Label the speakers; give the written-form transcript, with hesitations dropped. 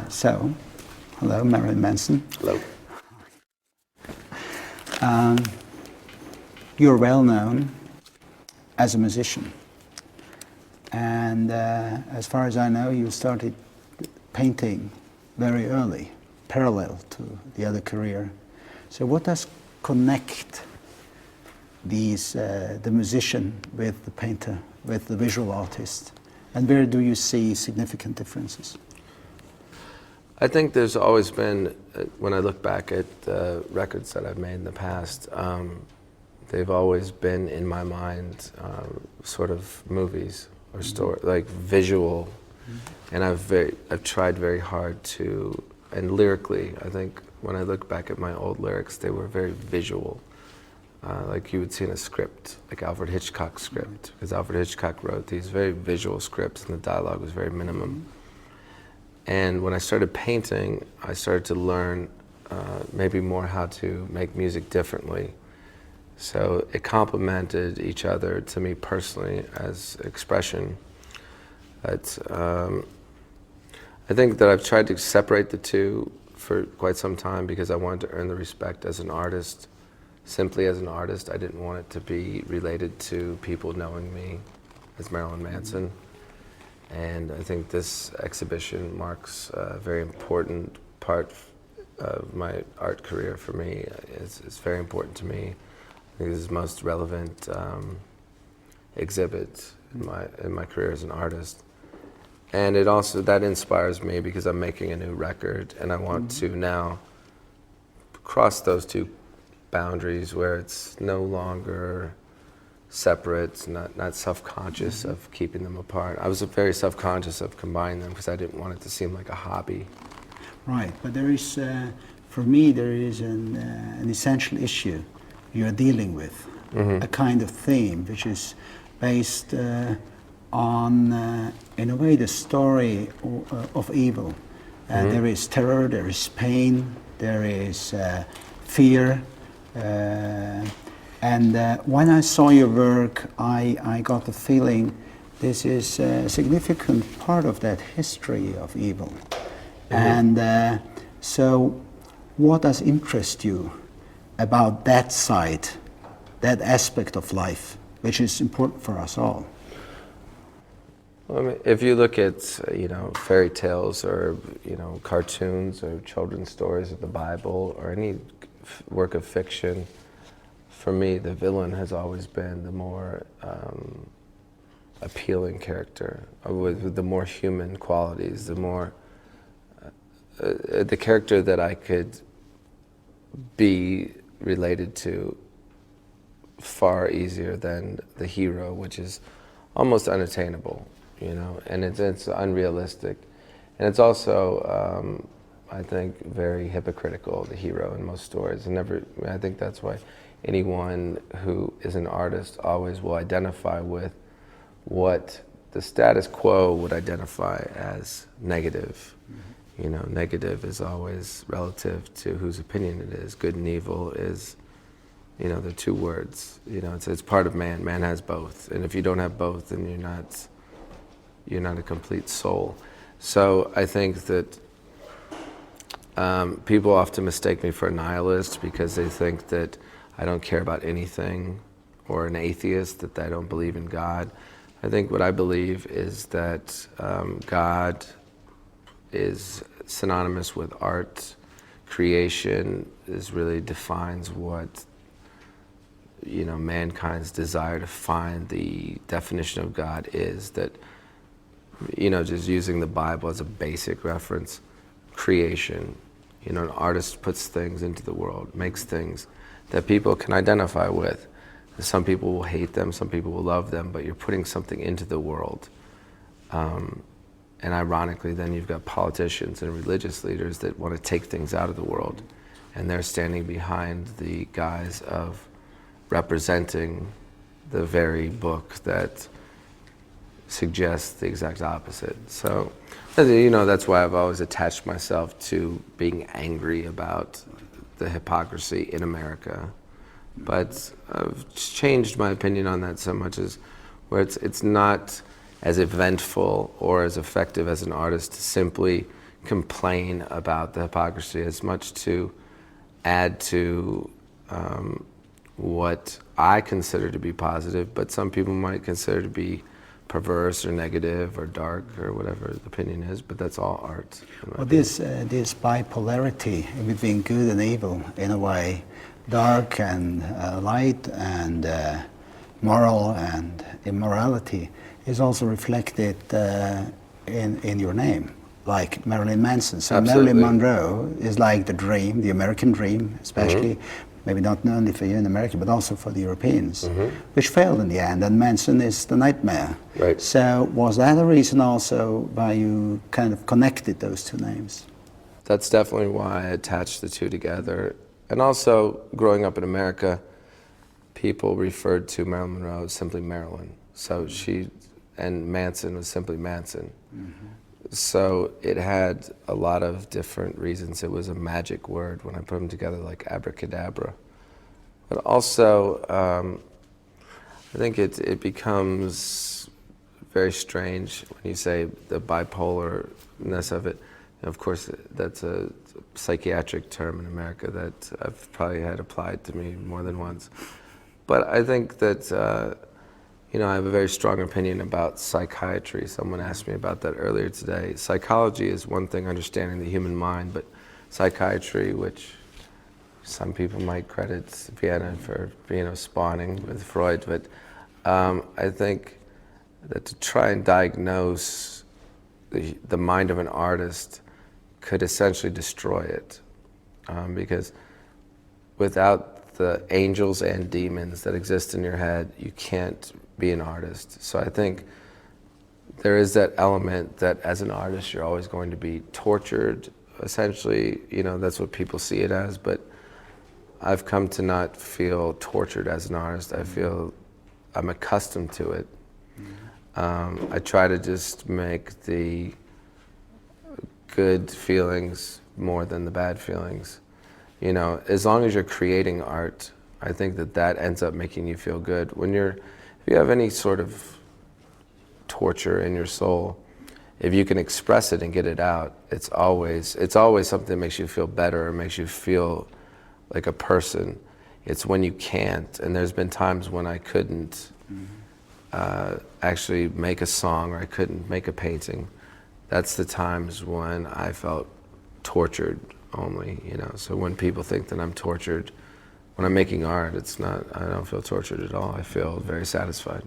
Speaker 1: So, hello, Marilyn Manson.
Speaker 2: Hello.
Speaker 1: You're well known as a musician, and as far as I know, you started painting very early, parallel to the other career. So what does connect the musician with the painter, with the visual artist, and where do you see significant differences?
Speaker 2: I think there's always been, when I look back at the records that I've made in the past, they've always been in my mind sort of movies or story, like visual. And I've tried very hard to, and lyrically, I think when I look back at my old lyrics, they were very visual. Like you would see in a script, like Alfred Hitchcock's script, because Alfred Hitchcock wrote these very visual scripts and the dialogue was very minimum. And when I started painting, I started to learn maybe more how to make music differently. So it complemented each other to me personally as expression. But I think that I've tried to separate the two for quite some time because I wanted to earn the respect as an artist. Simply as an artist, I didn't want it to be related to people knowing me as Marilyn Manson. And I think this exhibition marks a very important part of my art career for me. It's very important to me. I think this is the most relevant exhibit in my career as an artist. And it also, that inspires me because I'm making a new record and I want to now cross those two boundaries where it's no longer separate, not self-conscious of keeping them apart. I was very self-conscious of combining them because I didn't want it to seem like a hobby.
Speaker 1: Right, but there is, for me, there is an essential issue you're dealing with, a kind of theme which is based on, in a way, the story of evil. There is terror, there is pain, there is fear. And when I saw your work, I got the feeling this is a significant part of that history of evil. And so what does interest you about that side, that aspect of life, which is important for us all?
Speaker 2: Well, I mean, if you look at, fairy tales or, cartoons or children's stories of the Bible or any work of fiction, for me, the villain has always been the more appealing character, with the more human qualities, the more the character that I could be related to far easier than the hero, which is almost unattainable, and it's unrealistic, and it's also I think very hypocritical, the hero in most stories, and I think that's why anyone who is an artist always will identify with what the status quo would identify as negative. Negative is always relative to whose opinion it is. Good and evil is, the two words. It's part of man. Man has both, and if you don't have both, then you're not a complete soul. So I think that people often mistake me for a nihilist because they think that I don't care about anything, or an atheist, that I don't believe in God. I think what I believe is that God is synonymous with art. Creation really defines what mankind's desire to find the definition of God is. That just using the Bible as a basic reference, creation. An artist puts things into the world, makes things that people can identify with. Some people will hate them, some people will love them, but you're putting something into the world. And ironically, then you've got politicians and religious leaders that want to take things out of the world, and they're standing behind the guise of representing the very book that suggests the exact opposite. So, that's why I've always attached myself to being angry about the hypocrisy in America. But I've changed my opinion on that so much as where it's not as eventful or as effective as an artist to simply complain about the hypocrisy as much to add to what I consider to be positive, but some people might consider to be perverse or negative or dark or whatever the opinion is, but that's all art.
Speaker 1: Well, this bipolarity between good and evil, in a way, dark and light, and moral and immorality, is also reflected in your name, like Marilyn Manson. So
Speaker 2: Absolutely.
Speaker 1: Marilyn Monroe is like the dream, the American dream, especially, maybe not only for you in America, but also for the Europeans, which failed in the end, and Manson is the nightmare.
Speaker 2: Right.
Speaker 1: So was that a reason also why you kind of connected those two names?
Speaker 2: That's definitely why I attached the two together. And also, growing up in America, people referred to Marilyn Monroe as simply Marilyn. So and Manson was simply Manson. So it had a lot of different reasons. It was a magic word when I put them together, like abracadabra. But also, I think it becomes very strange when you say the bipolarness of it. Of course, that's a psychiatric term in America that I've probably had applied to me more than once. But I think that I have a very strong opinion about psychiatry. Someone asked me about that earlier today. Psychology is one thing, understanding the human mind, but psychiatry, which some people might credit Vienna for, spawning with Freud, but I think that to try and diagnose the mind of an artist could essentially destroy it, because without the angels and demons that exist in your head, you can't be an artist. So I think there is that element that as an artist you're always going to be tortured, essentially, that's what people see it as, but I've come to not feel tortured as an artist. I feel I'm accustomed to it. I try to just make the good feelings more than the bad feelings. As long as you're creating art, I think that ends up making you feel good. If you have any sort of torture in your soul, if you can express it and get it out, it's always something that makes you feel better or makes you feel like a person. It's when you can't, and there's been times when I couldn't actually make a song, or I couldn't make a painting. That's the times when I felt tortured only, So when people think that I'm tortured, when I'm making art, I don't feel tortured at all. I feel very satisfied.